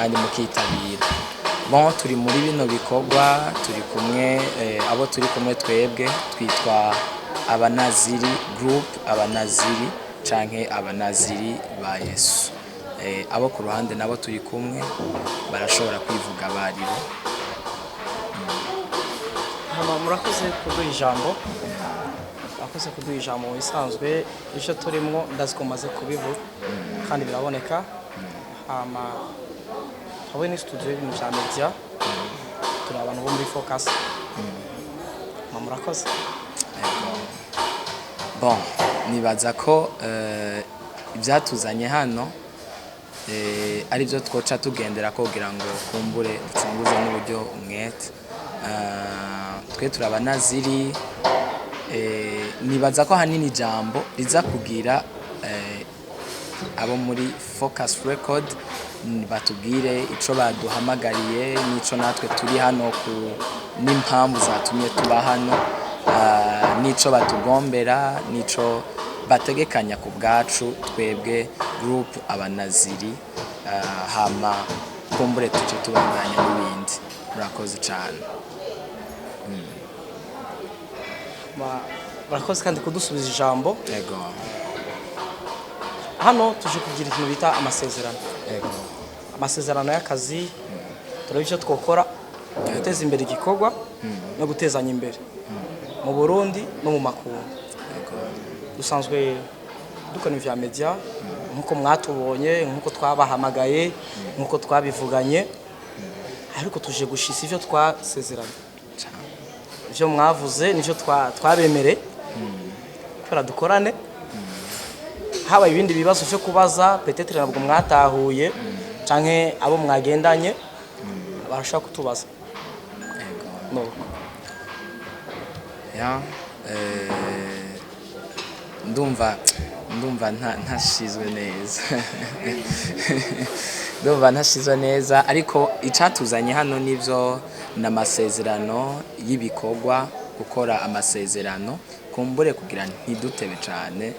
kandi mukitabira. Bon, turi muri bino bikorwa turi kumwe abo turi kumwe twebwe twitwa abanaziri group, abanaziri canke abanaziri ba Yesu. Abo ku ruhande nabo turi kumwe barashobora kwivuga baribo. Murakoze kuduha ijambo. Akoze kuduha ijambo bisanzwe icyo turimo ndazi ko maze kubivuga kandi biraboneka. Hawe ni studio y'ibintu bya media, turi abantu bo muri Focus. Murakoze. Bon, nibaza ko ibyatuzanye hano ari byo twoca tugendera kugira ngo kumbure ducunguze n'uburyo umwete. Twe turi abanaziri, nibaza ko hanini ijambo riza kugira abo muri Focus Record batubwire ico baduhamagariye n'ico natwe turi hano n'impamvu zatumye tuba hano, n'ico batugombera, n'ico bategekanya ku bwacu twebwe group abanaziri, hama kumbure tuce tubandanya n'ibindi. Murakoze cyane. Murakoze kandi kudusubiza ijambo. Yego. Hano tuje kugira ikintu bita amasezerano. Yego. Amasezerano y'akazi turabye icyo twokora guteza imbere igikorwa no gutezanya imbere mu Burundi no mu makungu. Yego. Dusanzwe dukora ivya media nkuko mwatubonye, nkuko twabahamagaye, nkuko twabivuganye, ariko tuje gushisa ivyo twasezeranye. Ivyo mwavuze nivyo twabemere kubera dukorane. Haba ibindi bibazo cyo kubaza peut-être nabwo mwatahuye canke abo mwagendanye barashaka kutubaza. No. Ya, ndumva ntashizwe neza. Ndumva ntashizwe neza, ariko icatuzanye hano nivyo n'amasezerano y'ibikorwa, gukora amasezerano kumbure kugira ntidutebe cyane,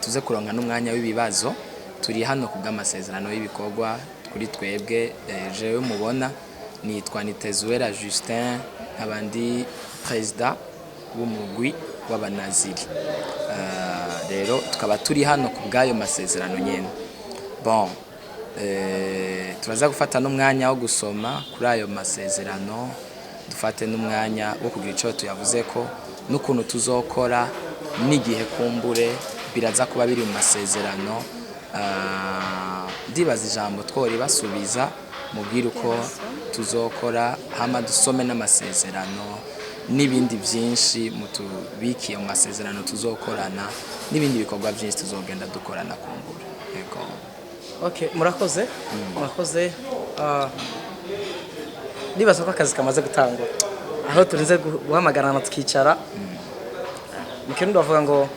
tuze kuronka n'umwanya w'ibibazo. Turi hano kubw'amasezerano y'ibikorwa kuri twebwe. Jewe mubona nitwa Nitezuwera Justin, abandi president w'umugwi w'abanaziri. Rero tukaba turi hano kubw'ayo masezerano nyene. Bon, turaza gufata n'umwanya wo gusoma kuri ayo masezerano, dufate n'umwanya wo kugira ico tuyavuze ko n'ukuntu tuzokora n'igihe kumbure biraza kuba biri mu masezerano. Ndibaza ijambo twori basubiza mubwira uko tuzokora, hama dusome n'amasezerano n'ibindi byinshi mutubikiye mu masezerano tuzokorana, n'ibindi bikorwa byinshi tuzogenda dukorana kumbura. Yego. Okay, murakoze. Murakoze. Nibaza ko akazi kamaze gutangwa. Aho turinze guhamagarana tukicara. Mu Kirundi bavuga ngo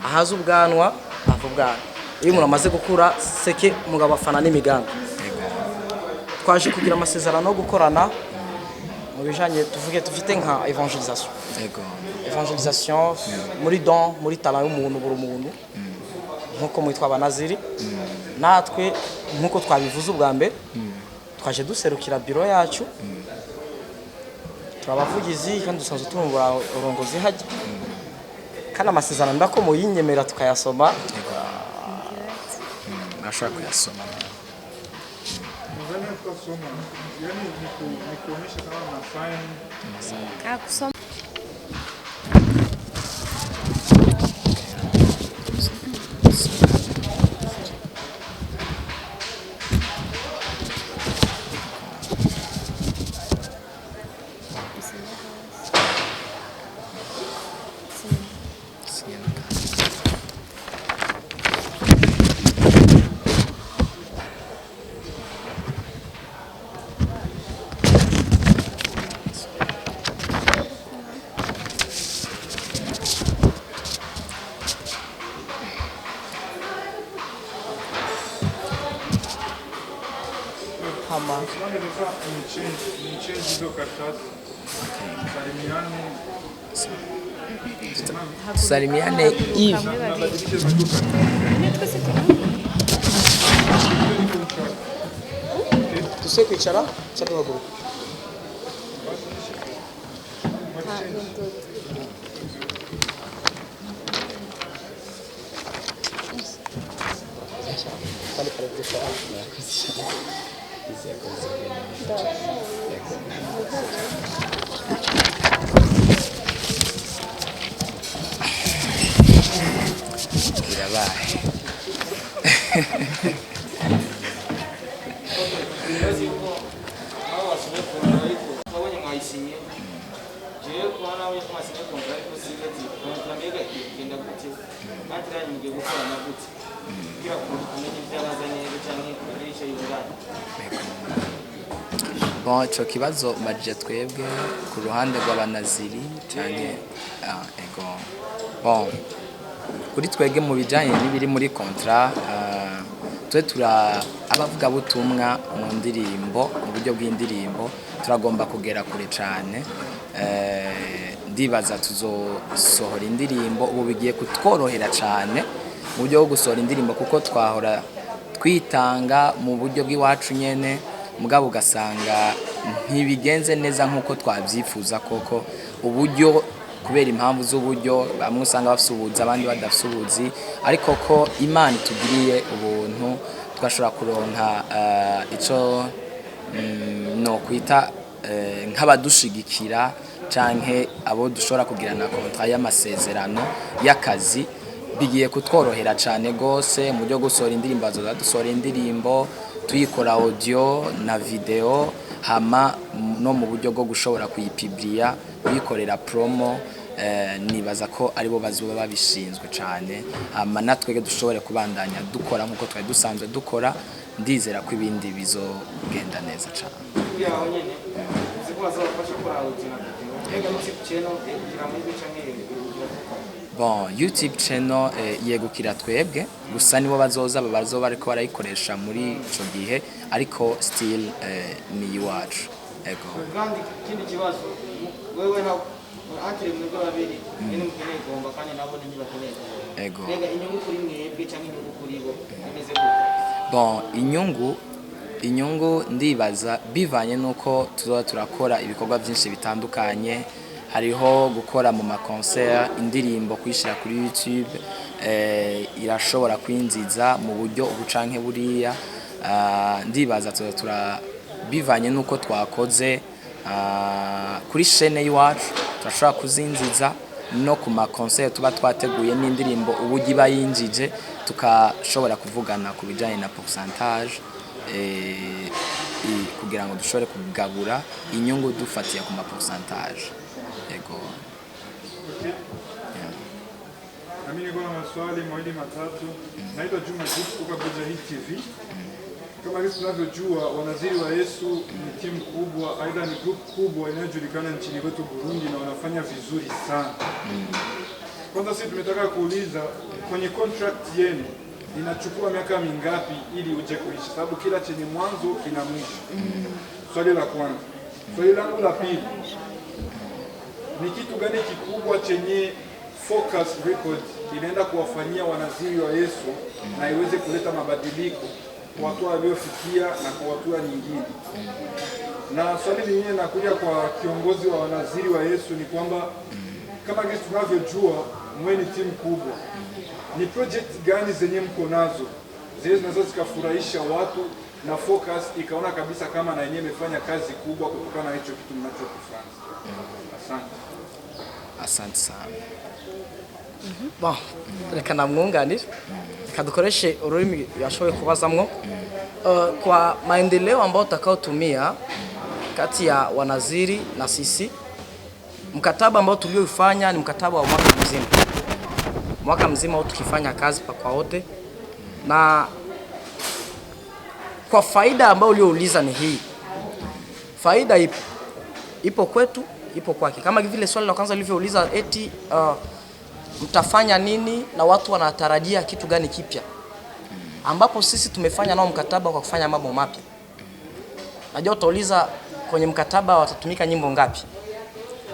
ahaza ubwanwa avubwana. Iyo umuntu amaze gukura seke mugabo afana n'imigambi. Twaje kugira amasezerano yo gukorana mu bijanye tuvuge tufite nka evangelisation. Yego. Evangelisation muri don, muri talent y'umuntu buri muntu. Nkuko mwitwa abanaziri. Natwe nkuko twabivuze ubwa mbere twaje duserukira biro yacu. Turabavugizi kandi dusanzwe turumbura urongozi haje. Kana amasezerano ndako muyinyemera tukayasoma. Nashaka kuyasoma. Salimiane Yves. duse kwicara cyangwa duhaguruka. Bon, ico kibazo majije twebwe ku ruhande rw'abanaziri cyane ego. Bon, kuri twebwe mu bijanye n'ibiri muri contrat twe abavuga butumwa mu ndirimbo mu buryo bw'indirimbo turagomba kugera kure cyane. Ndibaza tuzosohora indirimbo ubu bigiye kutworohera cyane mu buryo bwo gusohora indirimbo kuko twahora twitanga mu buryo bw'iwacu nyene mugabo ugasanga ntibigenze neza nkuko twabyifuza koko uburyo kubera impamvu z'uburyo bamwe usanga bafite ubuzi abandi badafite ubuzi ariko ko Imana itugiriye ubuntu twashobora kuronka ico no kwita nk'abadushigikira canke abo dushobora kugirana kontra y'amasezerano y'akazi bigiye kutworohera cyane gose mu buryo gusohora indirimbo dusohora indirimbo tuyikora audio na video hama no mu buryo bwo gushobora kuyipublia kuyikorera promo nibaza ko aribo bazuba babishinzwe cyane hama natwe dushobore kubandanya dukora nkuko twari dusanzwe dukora ndizera ko ibindi bizogenda neza cyane. Bon, YouTube channel yegukira twebwe gusa nibo bazoza ariko barayikoresha muri ico gihe ariko still ni iwacu ego. Kandi kindi kibazo wewe na antire mu bwa babiri ni mukeneye gomba kandi nabo ni bakeneye ego. Rega inyungu kuri mwebwe cyangwa inyungu kuri bo imeze gute? Bon, inyungu ndibaza bivanye nuko tuzoba turakora ibikorwa byinshi bitandukanye hariho gukora mu concert indirimbo kwishira kuri YouTube irashobora kwinziza mu buryo ubucanke buriya ndibaza tuzotura bivanye nuko twakoze kuri chaîne y'iwacu turashobora kuzinziza no ku concert tuba twateguye n'indirimbo ubugi bayinjije tukashobora kuvugana ku bijanye na pourcentage kugira ngo dushobore kugabura inyungu dufatiye ku pourcentage ego. Mimi niko na maswali mawili matatu. Naitwa Juma Jux kutoka Bujahid TV. Kama hivi tunavyojua Wanaziri wa Yesu ni timu kubwa, aidha ni group kubwa inayojulikana nchini kwetu Burundi na wanafanya vizuri sana. Kwanza sisi tumetaka kuuliza kwenye contract yenu inachukua miaka mingapi ili uje kuishi? Sababu kila chenye mwanzo kina mwisho. Swali la kwanza. Swali langu la pili. Ni kitu gani kikubwa chenye Focus Record inaenda kuwafanyia Wanaziri wa Yesu na iweze kuleta mabadiliko kwa watu waliofikia na kwa watu nyingine? Na swali lingine nakuja kwa kiongozi wa Wanaziri wa Yesu ni kwamba kama jinsi tunavyojua mwe ni timu kubwa, ni project gani zenye mko nazo zile zinaweza zikafurahisha watu na Focus ikaona kabisa kama na yenyewe imefanya kazi kubwa kutokana na hicho kitu mnachokifanya? Asante. Asante sana. Bon, reka namwunganire reka dukoreshe ururimi yashoboye kubazamwo kwa maendeleo ambayo tutakaotumia kati ya Wanaziri na sisi. Mkataba ambao tuliofanya ni mkataba wa mwaka mzima au tukifanya kazi kwa wote, na kwa faida ambayo uliouliza ni hii faida ipo kwetu, ipo kwake. Kama vile swali la kwanza lilivyouliza eti mtafanya nini na watu wanatarajia kitu gani kipya, ambapo sisi tumefanya nao mkataba kwa kufanya mambo mapya. Najua utauliza kwenye mkataba watatumika nyimbo ngapi.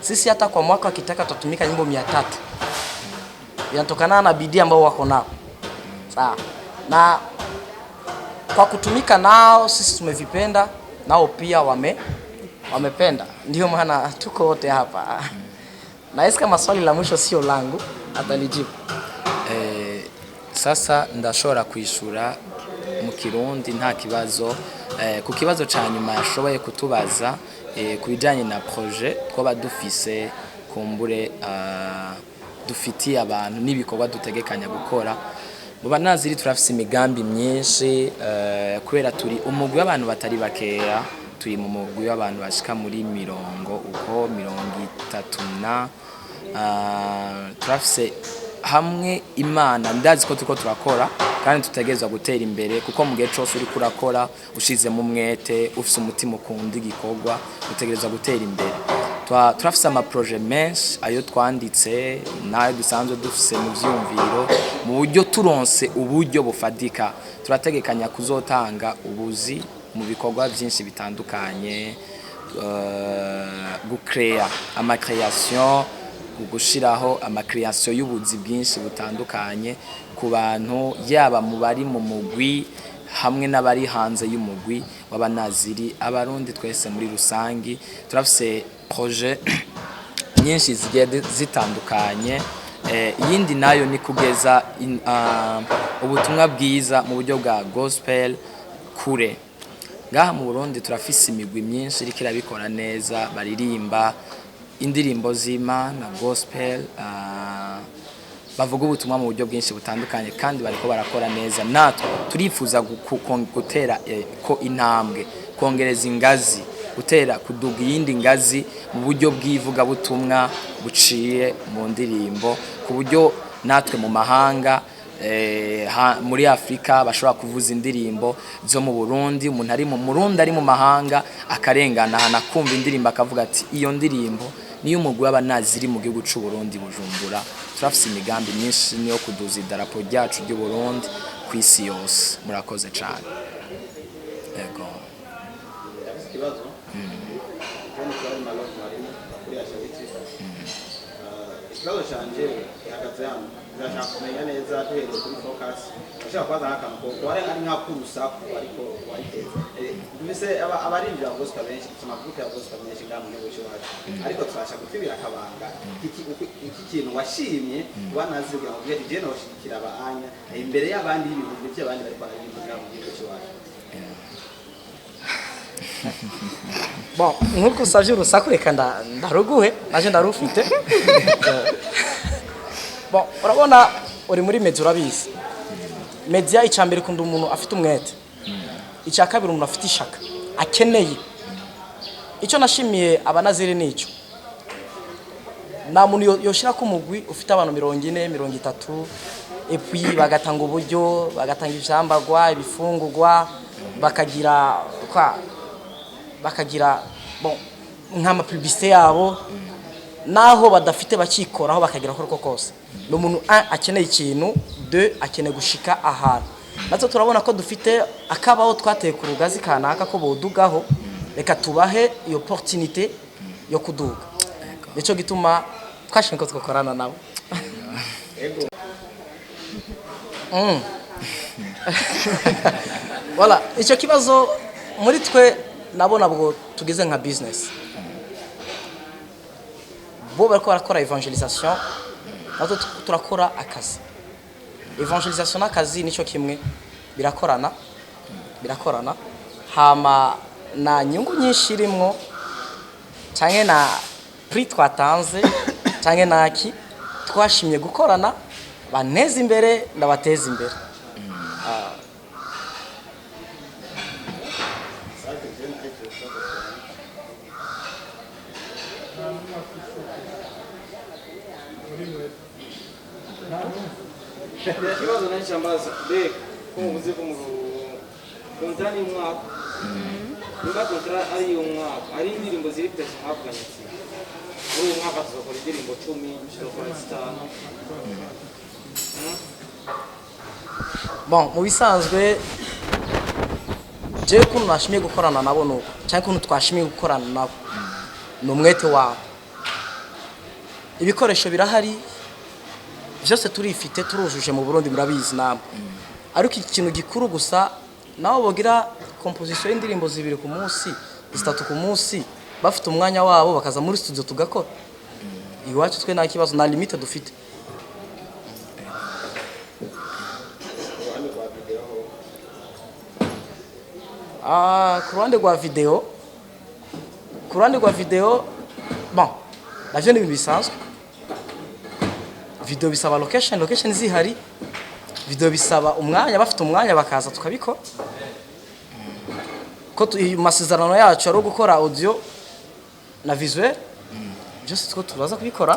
Sisi hata kwa mwaka wakitaka tutatumika nyimbo 300. Inatokana na bidii ambao wako nao. Sawa. Na kwa kutumika nao sisi tumevipenda nao pia wamependa, ndio maana tuko wote hapa. Nahisi kama swali la mwisho sio langu, atanijibu. Sasa ndashobora kwishura mu Kirundi nta kibazo. Ku kibazo ca nyuma yashoboye kutubaza ku bijanye na projet twoba dufise kumbure dufitiye abantu n'ibikorwa dutegekanya gukora. Mu Banaziri turafise imigambi myinshi kubera turi umugwi w'abantu batari bakeya, turi mu mugwi w'abantu bashika muri 30 turafise hamwe Imana ndazi ko turiko turakora kandi tutegerezwa gutera imbere, kuko mu gihe cyose uri kurakora ushize mu mwete, ufise umutima ukunda igikorwa, utegerezwa gutera imbere. Turafise ama projet menshi ayo twanditse nayo dusanzwe dufise mu vyumviro, mu buryo turonse uburyo bufadika turategekanya kuzotanga ubuzi mu bikorwa byinshi bitandukanye, gucrea ama création, gushiraho ama création y'ubuzi bwinshi butandukanye ku bantu, yaba mu bari mu mugwi hamwe n'abari hanze y'umugwi w'Abanaziri, abarundi twese muri rusangi. Turafise projet nyinshi zigiye zitandukanye. Iyindi nayo ni kugeza ubutumwa bwiza mu buryo bwa gospel kure. Ngaha mu Burundi turafise imigwi myinshi iriko irabikora neza, baririmba indirimbo z'Imana gospel, bavuga ubutumwa mu buryo bwinshi butandukanye kandi bariko barakora neza. Natwe turifuza gutera ko intambwe, kongereza ingazi, gutera kuduga yindi ngazi mu buryo bw'ivuga butumwa buciye mu ndirimbo, ku buryo natwe mu mahanga muri Afrika bashobora kuvuza indirimbo zo mu Burundi. Umuntu ari mu Burundi ari mu mahanga akarengana hanakumva indirimbo akavuga ati iyo ndirimbo niyo umugwi w'Abanaziri mu gihugu cy'u Burundi Bujumbura. Turafise imigambi myinshi niyo kuduza idarapo ryacu ry'u Burundi kw'isi yose. Murakoze cyane. Yego. Ikibazo ikibazo canje ihagaze hano, ndashaka kumenya neza duhereye kuri focus, ndashaka kubaza akantu ko wari ari nka kurusaku ariko wariteza mbese abarindira gospel benshi tumavuka ya gospel benshi ngamu n'ubwo wacu, ariko turashaka gutibira akabanga iki kintu washimye Banaziri kugira ngo je no shikira abaanya imbere y'abandi y'ibintu by'abandi bari bararimba ngamu n'ubwo wacu. Bon, nkuko usavye urusaku reka ndaruguhe naje ndarufite. Bon, urabona uri muri media urabizi. Media icambere kunda umuntu afite umwete. Icya kabiri umuntu afite ishaka akeneye. Icyo nashimiye Abanaziri nico. Na muntu yoshira ku mugwi ufite abantu 40 30 epuyi bagatanga uburyo, bagatanga ivyambagwa, ibifungurwa, bakagira bon nk'ama publicité yabo, naho badafite bakikoraho bakagira ko kose. No muntu akeneye ikintu, 2 akeneye gushika ahantu. Natwe turabona ko dufite akabaho twateye ku rugazi kanaka ko bodugaho, reka tubahe iyo opportunité yo kuduga. Nico gituma twashimye ko twakorana nabo. Voilà, icyo kibazo muri twe nabona bwo tugeze nka business. Bo bariko barakora evangelisation, natwe turakora akazi. Evangelisation n'akazi nico kimwe, birakorana hama na nyungu nyinshi irimwo, canke na prix twatanze canke naki twashimye gukorana, baneze imbere ndabateza imbere. Ikibazo n'icambaza be ko muvuze ko mu kontra ni mwaka nimba kontra ari umwaka ari indirimbo ziri pesa mwavuganye ati uyu mwaka tuzakora indirimbo 10 tuzakora 5. Bon, mu bisanzwe je kuntu nashimiye gukorana nabo nuko cyangwa kuntu twashimiye gukorana nabo no mwete wabo. Ibikoresho birahari byose turifite turujuje mu Burundi murabizi namwe, ariko ikintu gikuru gusa nabo bogira composition y'indirimbo 2 ku munsi 3 ku munsi bafite umwanya wabo bakaza muri studio tugakora iwacu twe nta kibazo na limite dufite. Ku ruhande rwa video bon navyo ni ibintu bisanzwe. Video bisaba location zihari, video bisaba umwanya, bafite umwanya bakaza tukabikora ko masezerano yacu ari gukora audio na visuel byose two turaza kubikora.